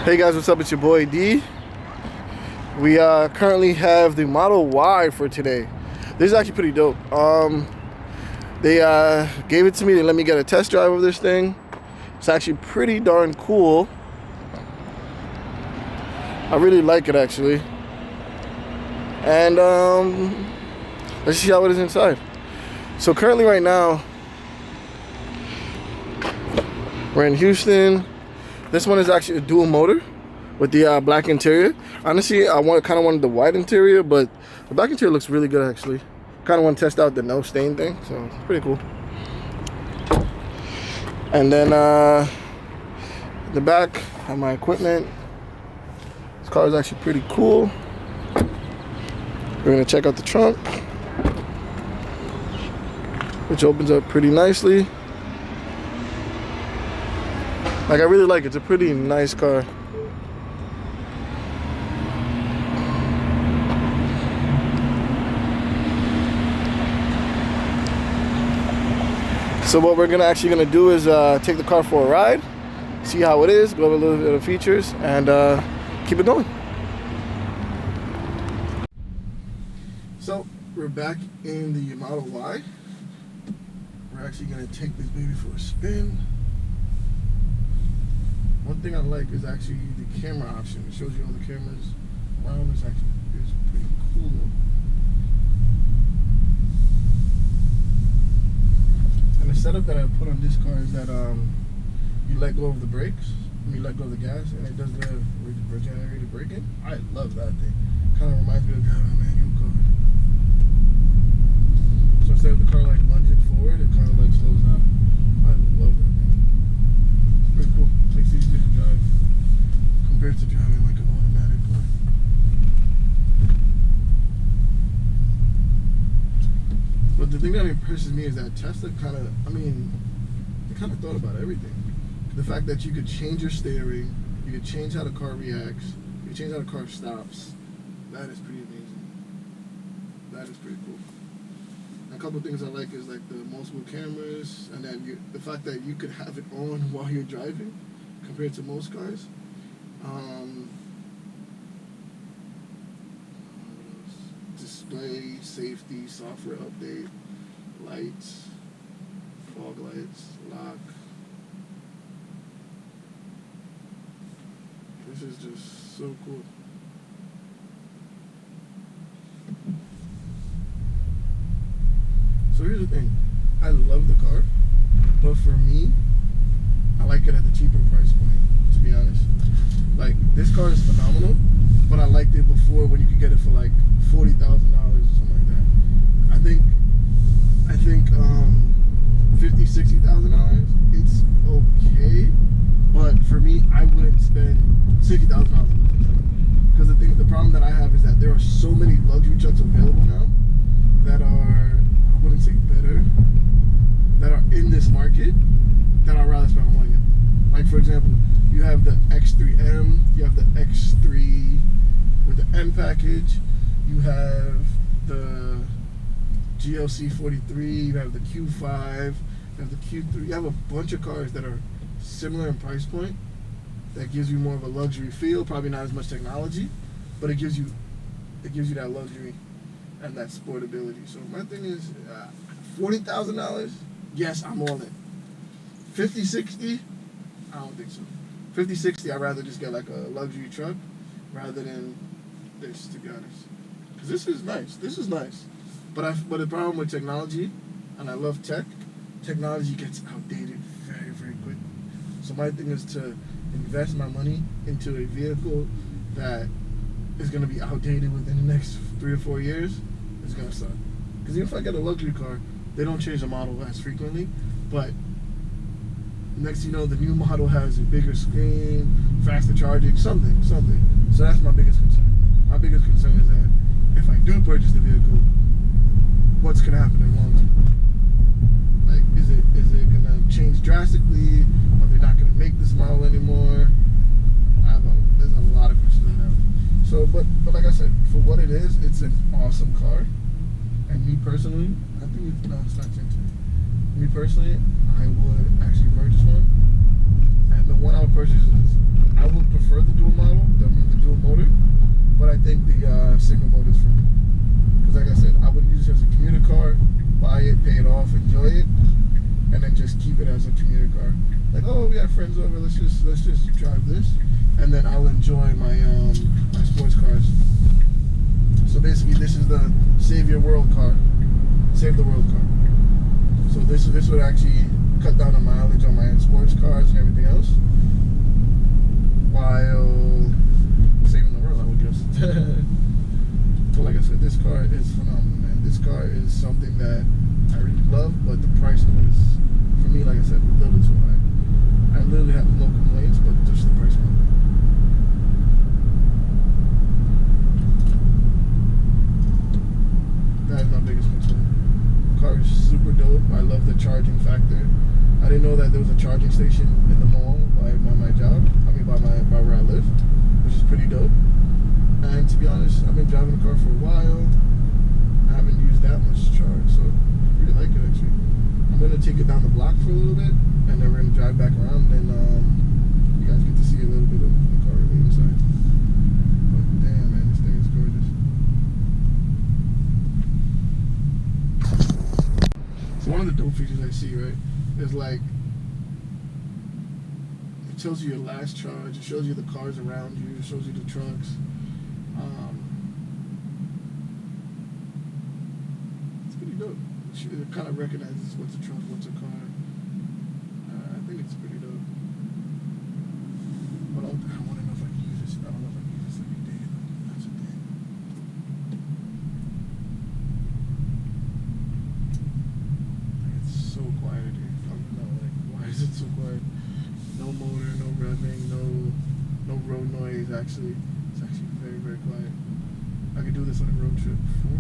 Hey guys, what's up? It's your boy D. We currently have the Model Y for today. This is actually pretty dope. They gave it to me. They let me get a test drive of this thing. It's actually pretty darn cool. I really like it actually. And let's see how it is inside. So currently right now, we're in Houston. This one is actually a dual motor with the black interior. Honestly, I kind of wanted the white interior, but the black interior looks really good actually. Kind of want to test out the no stain thing, so it's pretty cool. And then in the back, I have my equipment. This car is actually pretty cool. We're gonna check out the trunk, which opens up pretty nicely. Like, I really like it. It's a pretty nice car. So what we're actually gonna do is take the car for a ride, see how it is, go over a little bit of features, and keep it going. So we're back in the Model Y. We're actually gonna take this baby for a spin. One thing I like is actually the camera option. It shows you all the cameras around. It's pretty cool. And the setup that I put on this car is that you let go of the brakes, you let go of the gas, and it does the regenerated braking. I love that thing. Kind of reminds me of driving a manual car. So instead of the car like lunging forward, it kind of like slows down. I love that thing. It's pretty cool. Makes it easier to drive compared to driving like an automatic car. But the thing that impresses me is that Tesla they kind of thought about everything. The fact that you could change your steering, you could change how the car reacts, you could change how the car stops. That is pretty amazing. That is pretty cool. A couple of things I like is like the multiple cameras, and then the fact that you could have it on while you're driving compared to most cars. Display, safety, software update, lights, fog lights, lock. This is just so cool. So here's the thing, I love the car, but for me, I like it at the cheaper price point, to be honest. Like, this car is phenomenal, but I liked it before when you could get it for like $40,000 or something like that. I think $50,000, $60,000, it's okay, but for me, I wouldn't spend $60,000 on this. Because the problem that I have is that there are so many luxury trucks available now that are, I wouldn't say better, that are in this market that I'd rather spend money on. Like, for example, you have the X3M, you have the X3 with the M package, you have the GLC 43, you have the Q5, you have the Q3, you have a bunch of cars that are similar in price point that gives you more of a luxury feel, probably not as much technology, but it gives you that luxury and that sportability. So my thing is, $40,000, yes, I'm all in. 50, 60, I don't think so. 50, 60, I'd rather just get like a luxury truck rather than this, to be honest. Because this is nice. This is nice. But the problem with technology, and I love tech, technology gets outdated very, very quickly. So my thing is to invest my money into a vehicle that is going to be outdated within the next 3 or 4 years. It's going to suck. Because even if I get a luxury car, they don't change the model as frequently, but next you know, the new model has a bigger screen, faster charging, something. So that's my biggest concern. My biggest concern is that if I do purchase the vehicle, what's going to happen in the long term? Like, is it going to change drastically? Are they not going to make this model anymore? There's a lot of questions I have. So, but like I said, for what it is, it's an awesome car. And me personally, it's not tinted. Me personally, I would actually purchase one. And the one I would purchase is, I would prefer the dual think the single mode is for me. Because like I said, I would use it as a commuter car, buy it, pay it off, enjoy it, and then just keep it as a commuter car. Like, oh, we got friends over, let's just drive this, and then I'll enjoy my my sports cars. So basically, this is the save your world car, save the world car. So this would actually cut down the mileage on my sports cars and everything else, while saving the world, I would guess. But like I said, this car is phenomenal, man. This car is something that I really love, but the price point is, for me, like I said, a little too high. I literally have no complaints, but just the price point. That is my biggest concern. The car is super dope. I love the charging factor. I didn't know that there was a charging station in the mall by my job. I mean, by where I live, which is pretty dope. And to be honest, I've been driving the car for a while. I haven't used that much charge, so I really like it actually. I'm gonna take it down the block for a little bit, and then we're gonna drive back around, and you guys get to see a little bit of the car really inside. But damn, man, this thing is gorgeous. So one of the dope features I see, right, is like it shows you your last charge, it shows you the cars around you, it shows you the trucks. It's pretty dope. It kind of recognizes what's a truck, what's a car. I think it's pretty dope. But I want to know if I can use this. I don't know if I can use this every day. That's the thing. Like, it's so quiet here. I don't know, like, why is it so quiet? No motor, no revving, no road noise. Actually, it's actually very, very quiet. I could do this on a road trip for